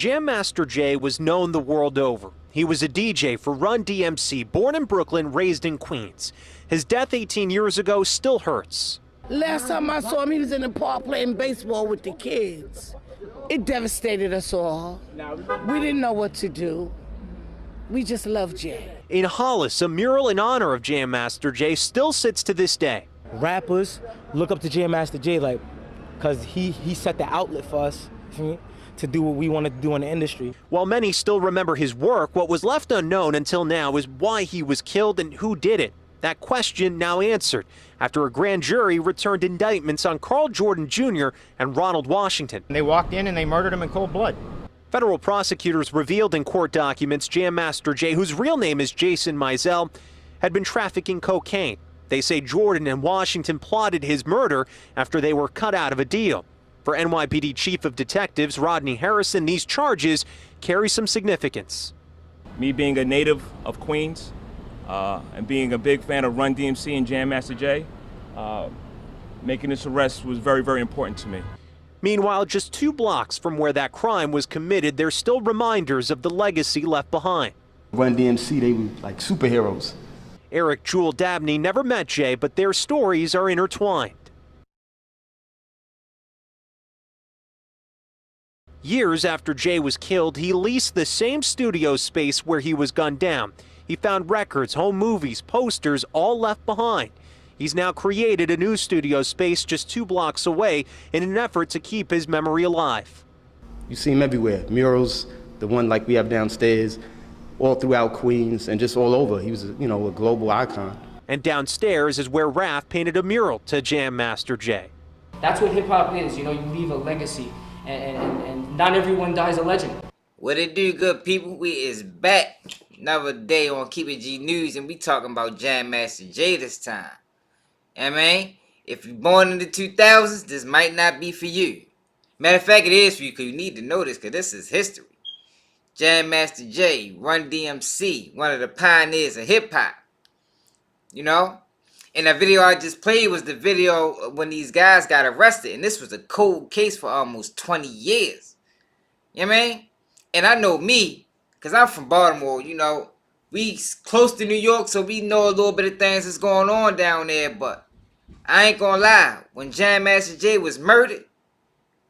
Jam Master Jay was known the world over. He was a DJ for Run DMC, born in Brooklyn, raised in Queens. His death 18 years ago still hurts. Last time I saw him, he was in the park playing baseball with the kids. It devastated us all. We didn't know what to do. We just love Jay. In Hollis, a mural in honor of Jam Master Jay still sits to this day. Rappers look up to Jam Master Jay, like, because he set the outlet for us to do what we wanted to do in the industry. While many still remember his work, what was left unknown until now is why he was killed and who did it. That question now answered after a grand jury returned indictments on Carl Jordan Jr. and Ronald Washington. They walked in and they murdered him in cold blood. Federal prosecutors revealed in court documents Jam Master Jay, whose real name is Jason Mizell, had been trafficking cocaine. They say Jordan and Washington plotted his murder after they were cut out of a deal. For NYPD Chief of Detectives Rodney Harrison, these charges carry some significance. Me being a native of Queens and being a big fan of Run DMC and Jam Master Jay, making this arrest was very, very important to me. Meanwhile, just 2 blocks from where that crime was committed, there's still reminders of the legacy left behind. Run DMC, they were like superheroes. Eric Jewel Dabney never met Jay, but their stories are intertwined. Years after Jay was killed, he leased the same studio space where he was gunned down. He found records, home movies, posters, all left behind. He's now created a new studio space just 2 blocks away in an effort to keep his memory alive. You see him everywhere. Murals, the one like we have downstairs, all throughout Queens and just all over. He was, a global icon. And downstairs is where Raph painted a mural to Jam Master Jay. That's what hip-hop is, you leave a legacy, and not everyone dies a legend. What it do, good people? We is back another day on Keep It G News, and we talking about Jam Master Jay this time. I mean, if you're born in the 2000s, this might not be for you. Matter of fact, it is for you, because you need to know this, because this is history. Jam Master Jay, Run DMC, one of the pioneers of hip-hop. And the video I just played was the video when these guys got arrested, and this was a cold case for almost 20 years. You know what I mean? And I know me, because I'm from Baltimore, we close to New York, so we know a little bit of things that's going on down there, but I ain't gonna lie, when Jam Master Jay was murdered,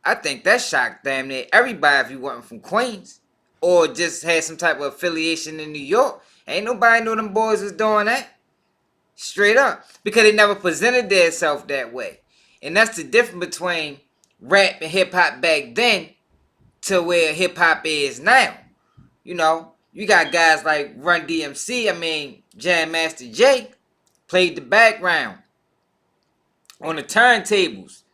I think that shocked damn near everybody if you wasn't from Queens, or just had some type of affiliation in New York. Ain't nobody know them boys was doing that. Straight up. Because they never presented themselves that way. And that's the difference between rap and hip-hop back then to where hip-hop is now. You got guys like Run DMC, Jam Master Jay, played the background on the turntables.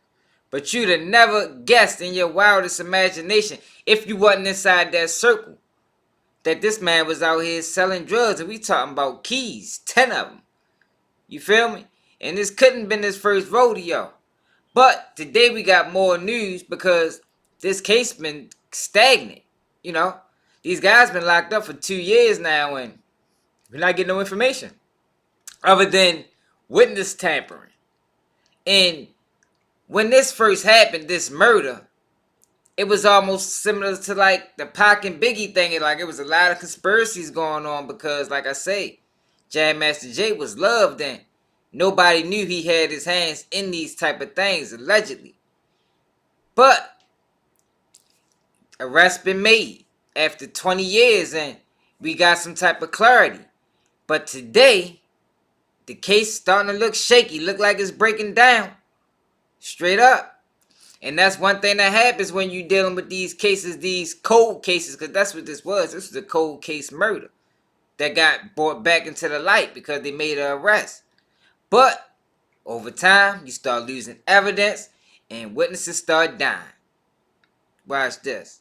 But you'd have never guessed in your wildest imagination, if you wasn't inside that circle, that this man was out here selling drugs. And we talking about keys, 10 of them. You feel me? And this couldn't have been his first rodeo. But today we got more news because this case been stagnant. These guys been locked up for 2 years now and we're not getting no information other than witness tampering. And when this first happened, this murder, it was almost similar to like the Pac and Biggie thing. It was a lot of conspiracies going on because, like I say, Jam Master Jay was loved and nobody knew he had his hands in these type of things, allegedly. But arrest been made after 20 years and we got some type of clarity. But today, the case starting to look shaky, look like it's breaking down. Straight up. And that's one thing that happens when you're dealing with these cases, these cold cases, because that's what this was. This was a cold case murder that got brought back into the light because they made an arrest. But over time, you start losing evidence and witnesses start dying. Watch this.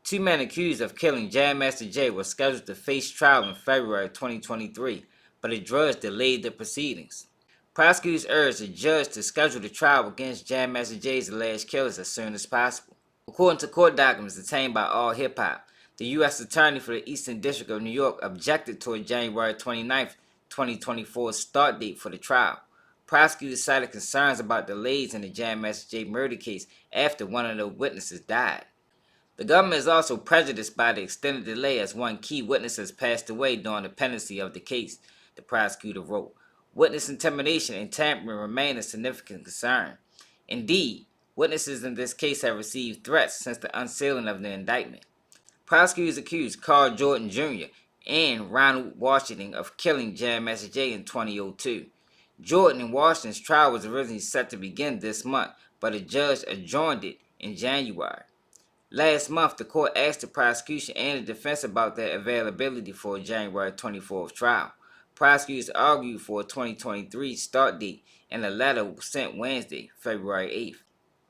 2 men accused of killing Jam Master Jay were scheduled to face trial in February 2023, but a judge delayed the proceedings. Prosecutors urged the judge to schedule the trial against Jam Master Jay's alleged killers as soon as possible. According to court documents obtained by All Hip Hop, the U.S. Attorney for the Eastern District of New York objected to a January 29, 2024 start date for the trial. Prosecutors cited concerns about delays in the Jam Master Jay murder case after one of the witnesses died. The government is also prejudiced by the extended delay as one key witness has passed away during the pendency of the case, the prosecutor wrote. Witness intimidation and tampering remain a significant concern. Indeed, witnesses in this case have received threats since the unsealing of the indictment. Prosecutors accused Carl Jordan Jr. and Ronald Washington of killing Jam Master Jay in 2002. Jordan and Washington's trial was originally set to begin this month, but a judge adjourned it in January. Last month, the court asked the prosecution and the defense about their availability for a January 24th trial. Prosecutors argued for a 2023 start date, and a letter was sent Wednesday, February 8th.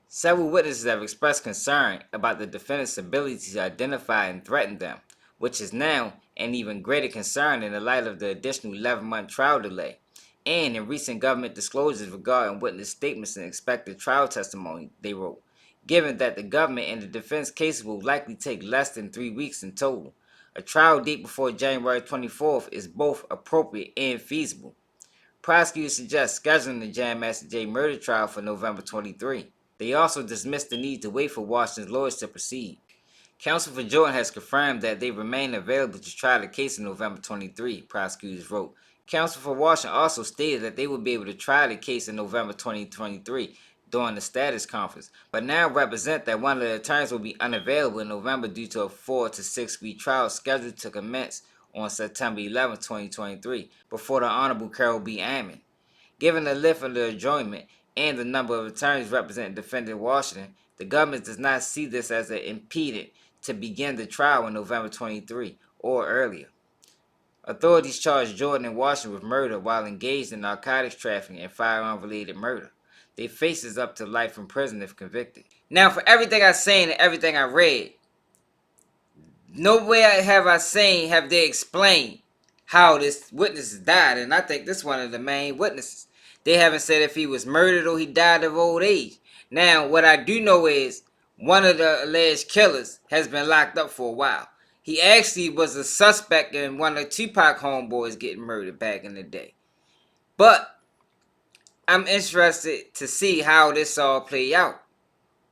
Several witnesses have expressed concern about the defendant's ability to identify and threaten them, which is now an even greater concern in the light of the additional 11-month trial delay, and in recent government disclosures regarding witness statements and expected trial testimony, they wrote, given that the government and the defense cases will likely take less than 3 weeks in total. A trial date before January 24th is both appropriate and feasible. Prosecutors suggest scheduling the Jam Master Jay murder trial for November 23. They also dismissed the need to wait for Washington's lawyers to proceed. Counsel for Jordan has confirmed that they remain available to try the case on November 23, prosecutors wrote. Counsel for Washington also stated that they would be able to try the case in November 2023 during the status conference, but now represent that one of the attorneys will be unavailable in November due to a 4 to 6 week trial scheduled to commence on September 11, 2023, before the Honorable Carol B. Ammon. Given the length of the adjournment and the number of attorneys representing defendant Washington, the government does not see this as an impediment to begin the trial in November 23 or earlier. Authorities charged Jordan and Washington with murder while engaged in narcotics trafficking and firearm-related murder. They faces up to life in prison if convicted. Now, for everything I seen and everything I read, nowhere have they explained how this witness died, and I think this is one of the main witnesses. They haven't said if he was murdered or he died of old age. Now, what I do know is one of the alleged killers has been locked up for a while. He actually was a suspect in one of Tupac homeboys getting murdered back in the day. But I'm interested to see how this all play out,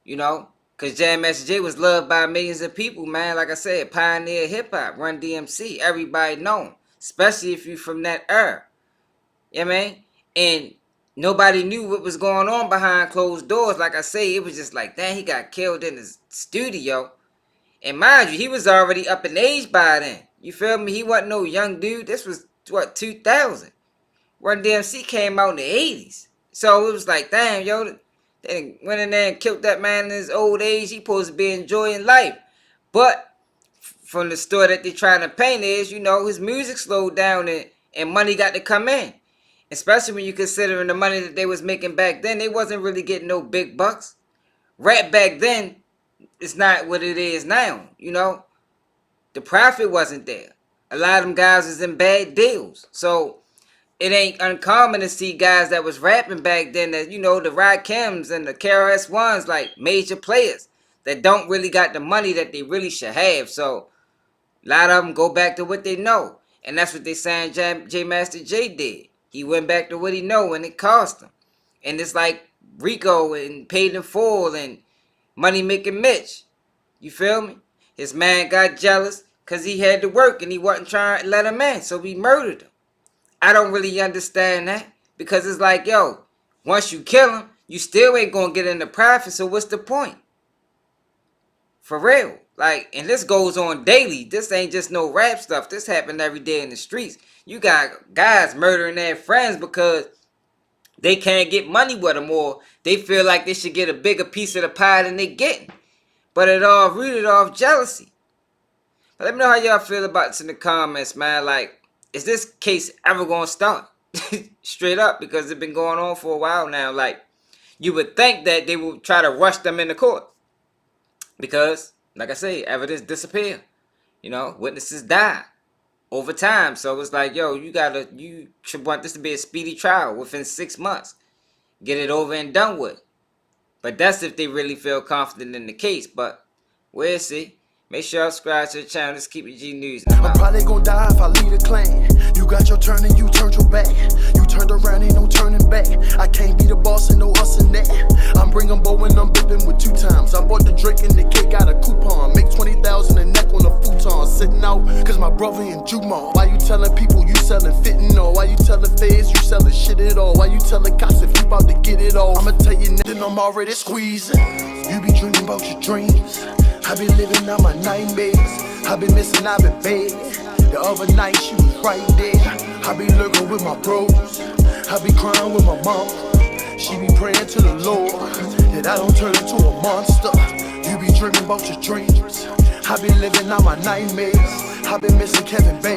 you know, because Jam Master Jay was loved by millions of people, man. Like I said, pioneer hip-hop, Run DMC, everybody know him, especially if you're from that era, you know what I mean? And nobody knew what was going on behind closed doors. Like I say, it was just like, dang, he got killed in his studio. And mind you, he was already up in age by then. You feel me? He wasn't no young dude. This was, what, 2000. Run DMC came out in the 80s. So it was like, damn, yo, they went in there and killed that man in his old age. He supposed to be enjoying life. But from the story that they're trying to paint is, you know, his music slowed down and money got to come in. Especially when you considering the money that they was making back then. They wasn't really getting no big bucks. Rap back then, it's not what it is now, you know. The profit wasn't there. A lot of them guys was in bad deals. So it ain't uncommon to see guys that was rapping back then that, you know, the Rakims and the KRS-Ones, like major players that don't really got the money that they really should have. So a lot of them go back to what they know. And that's what they saying J Master Jay did. He went back to what he know and it cost him. And it's like Rico and Paid in Full and Money Making Mitch. You feel me? His man got jealous because he had to work and he wasn't trying to let him in. So he murdered him. I don't really understand that. Because it's like, yo, once you kill him, you still ain't going to get in the profit. So what's the point? For real. Like, and this goes on daily. This ain't just no rap stuff. This happen every day in the streets. You got guys murdering their friends because they can't get money with them, or they feel like they should get a bigger piece of the pie than they getting. But it all rooted off jealousy. But let me know how y'all feel about this in the comments, man. Like, is this case ever going to start? Straight up, because it's been going on for a while now. Like, you would think that they would try to rush them into court. Because, like I say, evidence disappear. You know, witnesses die over time. So it's like, yo, you should want this to be a speedy trial within 6 months. Get it over and done with. But that's if they really feel confident in the case. But we'll see. Make sure you subscribe to the channel. Let's keep it G News. I'm probably gonna die if I lead a claim. You got your turn and you turned your back. You turned around, ain't no turning back. I can't be the boss, and no us in that. I'm bringing Bo and I'm bipping with 2 times. I bought the drink and the kid got a coupon. Make 20,000 a neck on a futon. Sitting out, cause my brother in Jumon. Why you telling people you selling fentanyl? Why you telling feds you selling shit at all? Why you telling cops if you about to get it all? I'ma tell you then I'm already squeezing. You be dreaming about your dreams. I been living out my nightmares. I been missing, I been bad. The other night she was right there. I be lurking with my bros. I be crying with my mom. She be praying to the Lord that I don't turn into a monster. You be dreaming about your dreams. I be living out my nightmares. I been missing Kevin Bacon.